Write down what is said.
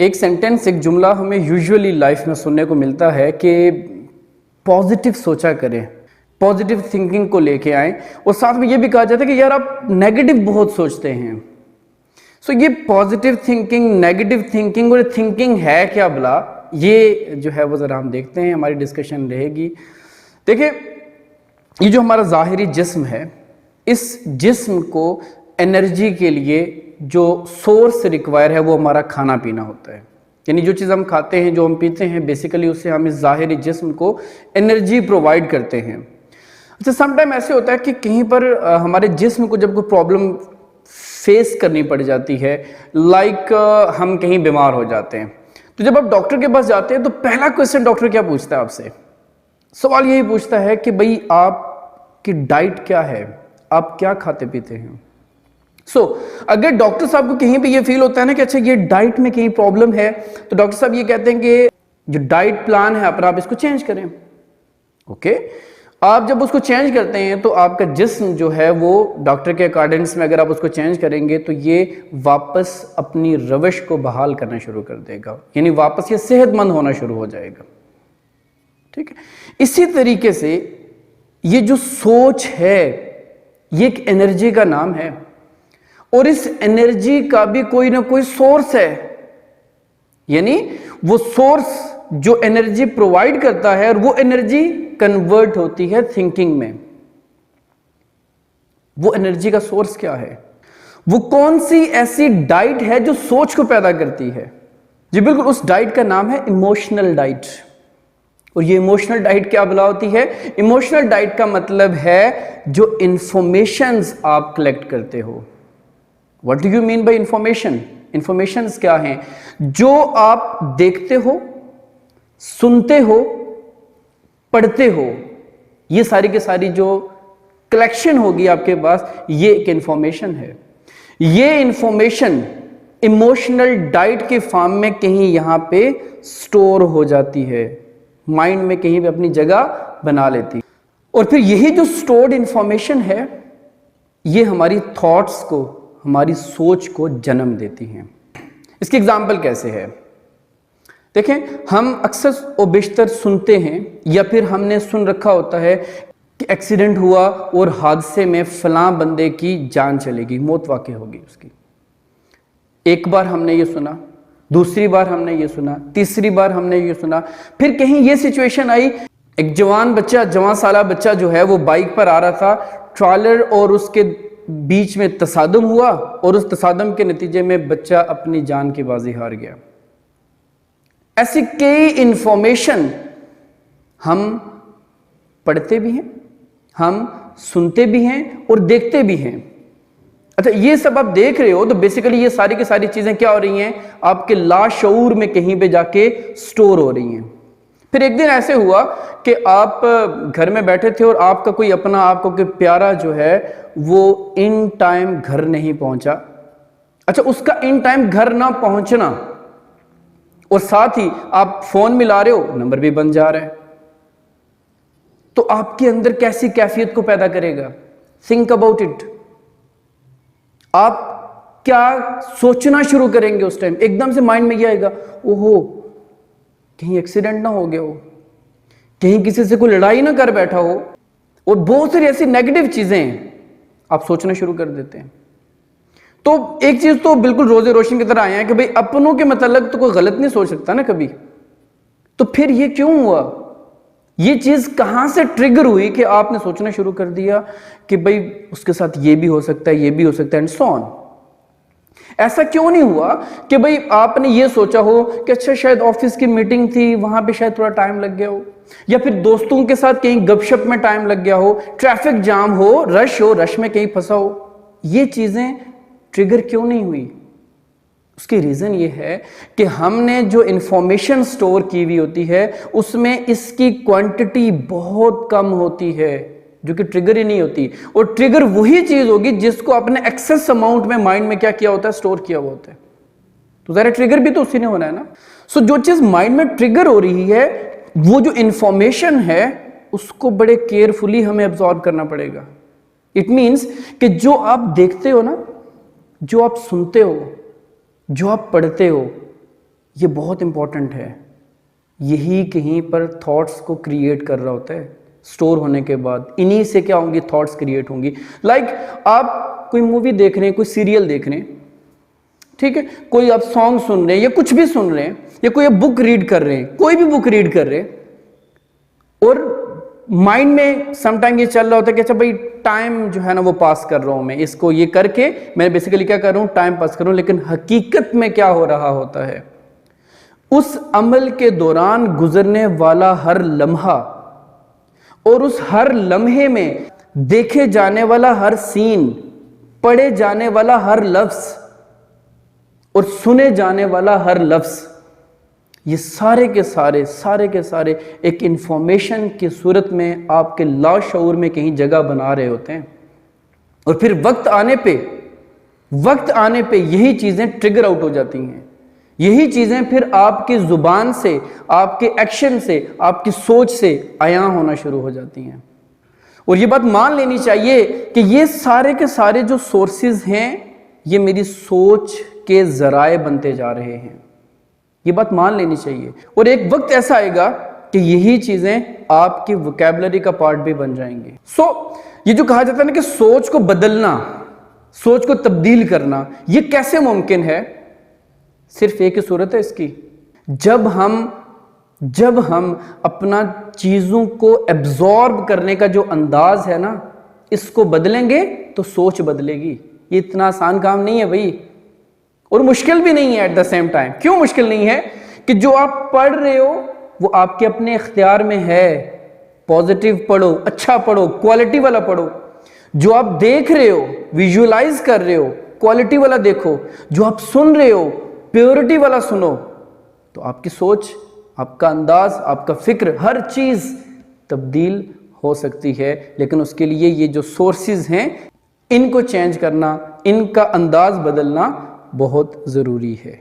ایک سینٹنس، ایک جملہ ہمیں یوزولی لائف میں سننے کو ملتا ہے کہ پازیٹیو سوچا کریں، پازیٹیو تھنکنگ کو لے کے آئیں، اور ساتھ میں یہ بھی کہا جاتا ہے کہ یار آپ نیگیٹو بہت سوچتے ہیں۔ سو یہ پازیٹیو تھنکنگ، نیگیٹو تھنکنگ اور تھنکنگ ہے کیا بلا، یہ جو ہے وہ ذرا ہم دیکھتے ہیں، ہماری ڈسکشن رہے گی۔ دیکھیں، یہ جو ہمارا ظاہری جسم ہے، اس جسم کو انرجی کے لیے جو سورس ریکوائر ہے وہ ہمارا کھانا پینا ہوتا ہے، یعنی جو چیز ہم کھاتے ہیں، جو ہم پیتے ہیں، بیسیکلی اس سے ہم اس ظاہری جسم کو انرجی پرووائڈ کرتے ہیں۔ اچھا، سم ٹائم ایسے ہوتا ہے کہ کہیں پر ہمارے جسم کو جب کوئی پرابلم فیس کرنی پڑ جاتی ہے، لائک ہم کہیں بیمار ہو جاتے ہیں، تو جب آپ ڈاکٹر کے پاس جاتے ہیں تو پہلا کویسچن ڈاکٹر کیا پوچھتا ہے آپ سے؟ سوال یہی پوچھتا ہے کہ بھئی آپ کی ڈائٹ کیا ہے، آپ کیا کھاتے پیتے ہیں۔ اگر ڈاکٹر صاحب کو کہیں پہ یہ فیل ہوتا ہے نا کہ اچھا یہ ڈائٹ میں کہیں پرابلم ہے، تو ڈاکٹر صاحب یہ کہتے ہیں کہ جو ڈائٹ پلان ہے اپنا، آپ اس کو چینج کریں۔ اوکے، آپ جب اس کو چینج کرتے ہیں تو آپ کا جسم جو ہے وہ ڈاکٹر کے اکارڈنگس میں اگر آپ اس کو چینج کریں گے تو یہ واپس اپنی روش کو بحال کرنا شروع کر دے گا، یعنی واپس یہ صحت مند ہونا شروع ہو جائے گا۔ ٹھیک ہے، اسی طریقے سے یہ جو سوچ ہے یہ ایک انرجی کا نام ہے، اور اس انرجی کا بھی کوئی نہ کوئی سورس ہے، یعنی وہ سورس جو انرجی پرووائڈ کرتا ہے اور وہ انرجی کنورٹ ہوتی ہے تھنکنگ میں۔ وہ انرجی کا سورس کیا ہے؟ وہ کون سی ایسی ڈائٹ ہے جو سوچ کو پیدا کرتی ہے؟ جی بالکل، اس ڈائٹ کا نام ہے ایموشنل ڈائٹ۔ اور یہ ایموشنل ڈائٹ کیا بلا ہوتی ہے؟ ایموشنل ڈائٹ کا مطلب ہے جو انفارمیشنز آپ کلیکٹ کرتے ہو۔ What do you mean by information؟ Informations کیا ہیں؟ جو آپ دیکھتے ہو، سنتے ہو، پڑھتے ہو، یہ ساری کے ساری جو کلیکشن ہوگی آپ کے پاس، یہ ایک انفارمیشن ہے۔ یہ انفارمیشن ایموشنل ڈائٹ کے فارم میں کہیں یہاں پہ سٹور ہو جاتی ہے، مائنڈ میں کہیں پہ اپنی جگہ بنا لیتی، اور پھر یہی جو سٹورڈ انفارمیشن ہے یہ ہماری تھاٹس کو، ہماری سوچ کو جنم دیتی ہیں۔ اس کی اگزامپل کیسے ہے؟ دیکھیں، ہم اکثر و بیشتر سنتے ہیں یا پھر ہم نے سن رکھا ہوتا ہے کہ ایکسیڈنٹ ہوا اور حادثے میں فلاں بندے کی جان چلے گی، موت واقع ہوگی اس کی۔ ایک بار ہم نے یہ سنا، دوسری بار ہم نے یہ سنا، تیسری بار ہم نے یہ سنا، پھر کہیں یہ سچویشن آئی، ایک جوان سالہ بچہ جو ہے وہ بائک پر آ رہا تھا، ٹرالر اور اس کے بیچ میں تصادم ہوا، اور اس تصادم کے نتیجے میں بچہ اپنی جان کی بازی ہار گیا۔ ایسی کئی انفارمیشن ہم پڑھتے بھی ہیں، ہم سنتے بھی ہیں اور دیکھتے بھی ہیں۔ اچھا، یہ سب آپ دیکھ رہے ہو تو بیسیکلی یہ ساری کی ساری چیزیں کیا ہو رہی ہیں؟ آپ کے لاشعور میں کہیں پہ جا کے سٹور ہو رہی ہیں۔ پھر ایک دن ایسے ہوا کہ آپ گھر میں بیٹھے تھے اور آپ کا کوئی اپنا، آپ کو کوئی پیارا جو ہے وہ ان ٹائم گھر نہیں پہنچا۔ اچھا، اس کا ان ٹائم گھر نہ پہنچنا اور ساتھ ہی آپ فون ملا رہے ہو، نمبر بھی بن جا رہا ہے، تو آپ کے اندر کیسی کیفیت کو پیدا کرے گا؟ Think about it. آپ کیا سوچنا شروع کریں گے اس ٹائم؟ ایک دم سے مائنڈ میں یہ آئے گا، اوہو کہیں ایکسیڈنٹ نہ ہو گیا ہو، کہیں کسی سے کوئی لڑائی نہ کر بیٹھا ہو، اور بہت ساری ایسی نیگیٹو چیزیں آپ سوچنا شروع کر دیتے ہیں۔ تو ایک چیز تو بالکل روزے روشن کی طرح آیا ہے کہ بھئی اپنوں کے متعلق تو کوئی غلط نہیں سوچ سکتا نا کبھی، تو پھر یہ کیوں ہوا؟ یہ چیز کہاں سے ٹریگر ہوئی کہ آپ نے سوچنا شروع کر دیا کہ بھئی اس کے ساتھ یہ بھی ہو سکتا ہے، یہ بھی ہو سکتا ہے، اینڈ سو آن۔ ایسا کیوں نہیں ہوا کہ بھئی آپ نے یہ سوچا ہو کہ اچھا شاید آفس کی میٹنگ تھی، وہاں پہ شاید تھوڑا ٹائم لگ گیا ہو، یا پھر دوستوں کے ساتھ کہیں گپ شپ میں ٹائم لگ گیا ہو، ٹریفک جام ہو، رش میں کہیں پھنسا ہو، یہ چیزیں ٹریگر کیوں نہیں ہوئی؟ اس کی ریزن یہ ہے کہ ہم نے جو انفارمیشن سٹور کی ہوئی ہوتی ہے اس میں اس کی کوانٹٹی بہت کم ہوتی ہے جو کہ ٹریگر ہی نہیں ہوتی، اور ٹریگر وہی چیز ہوگی جس کو اپنے ایکسس اماؤنٹ میں مائنڈ میں کیا ہوتا ہے؟ سٹور کیا ہوا ہوتا ہے، تو ظاہر ٹریگر بھی تو اسی نے ہونا ہے نا۔ سو جو چیز مائنڈ میں ٹریگر ہو رہی ہے، وہ جو انفارمیشن ہے اس کو بڑے کیئرفلی ہمیں ابزارب کرنا پڑے گا۔ اٹ مینس کہ جو آپ دیکھتے ہو نا، جو آپ سنتے ہو، جو آپ پڑھتے ہو، یہ بہت امپورٹنٹ ہے. یہی کہیں پر تھاٹس کو کریٹ کر رہا ہوتا ہے. سٹور ہونے کے بعد انہی سے کیا ہوں گی؟ تھاٹس کریٹ ہوں گی. لائک آپ کوئی مووی دیکھ رہے ہیں, کوئی سیریل دیکھ رہے ہیں, ٹھیک ہے, کوئی آپ سانگ سن رہے ہیں یا کچھ بھی سن رہے ہیں, یا کوئی آپ بک ریڈ کر رہے ہیں, کوئی بھی بک ریڈ کر رہے ہیں, اور مائنڈ میں سم ٹائم یہ چل رہا ہوتا ہے کہ اچھا بھائی ٹائم جو ہے نا وہ پاس کر رہا ہوں میں, اس کو یہ کر کے میں بیسیکلی کیا کر رہا ہوں؟ ٹائم پاس کر رہا ہوں. لیکن حقیقت میں کیا ہو رہا ہوتا ہے؟ اس عمل کے دوران گزرنے والا ہر لمحہ اور اس ہر لمحے میں دیکھے جانے والا ہر سین, پڑھے جانے والا ہر لفظ اور سنے جانے والا ہر لفظ, یہ سارے کے سارے ایک انفارمیشن کی صورت میں آپ کے لاشعور میں کہیں جگہ بنا رہے ہوتے ہیں. اور پھر وقت آنے پہ یہی چیزیں ٹریگر آؤٹ ہو جاتی ہیں. یہی چیزیں پھر آپ کی زبان سے, آپ کے ایکشن سے, آپ کی سوچ سے عیاں ہونا شروع ہو جاتی ہیں. اور یہ بات مان لینی چاہیے کہ یہ سارے کے سارے جو سورسز ہیں یہ میری سوچ کے ذرائع بنتے جا رہے ہیں. یہ بات مان لینی چاہیے. اور ایک وقت ایسا آئے گا کہ یہی چیزیں آپ کی ووکیبلری کا پارٹ بھی بن جائیں گے. یہ جو کہا جاتا ہے نا کہ سوچ کو بدلنا, سوچ کو تبدیل کرنا, یہ کیسے ممکن ہے؟ صرف ایک ہی صورت ہے اس کی, جب ہم اپنا چیزوں کو ایبزارب کرنے کا جو انداز ہے نا, اس کو بدلیں گے تو سوچ بدلے گی. یہ اتنا آسان کام نہیں ہے بھائی, اور مشکل بھی نہیں ہے ایٹ دا سیم ٹائم. کیوں مشکل نہیں ہے؟ کہ جو آپ پڑھ رہے ہو وہ آپ کے اپنے اختیار میں ہے. پازیٹیو پڑھو, اچھا پڑھو, کوالٹی والا پڑھو. جو آپ دیکھ رہے ہو, ویژولائز کر رہے ہو, کوالٹی والا دیکھو. جو آپ سن رہے ہو, پیورٹی والا سنو. تو آپ کی سوچ, آپ کا انداز, آپ کا فکر, ہر چیز تبدیل ہو سکتی ہے. لیکن اس کے لیے یہ جو سورسز ہیں ان کو چینج کرنا, ان کا انداز بدلنا بہت ضروری ہے.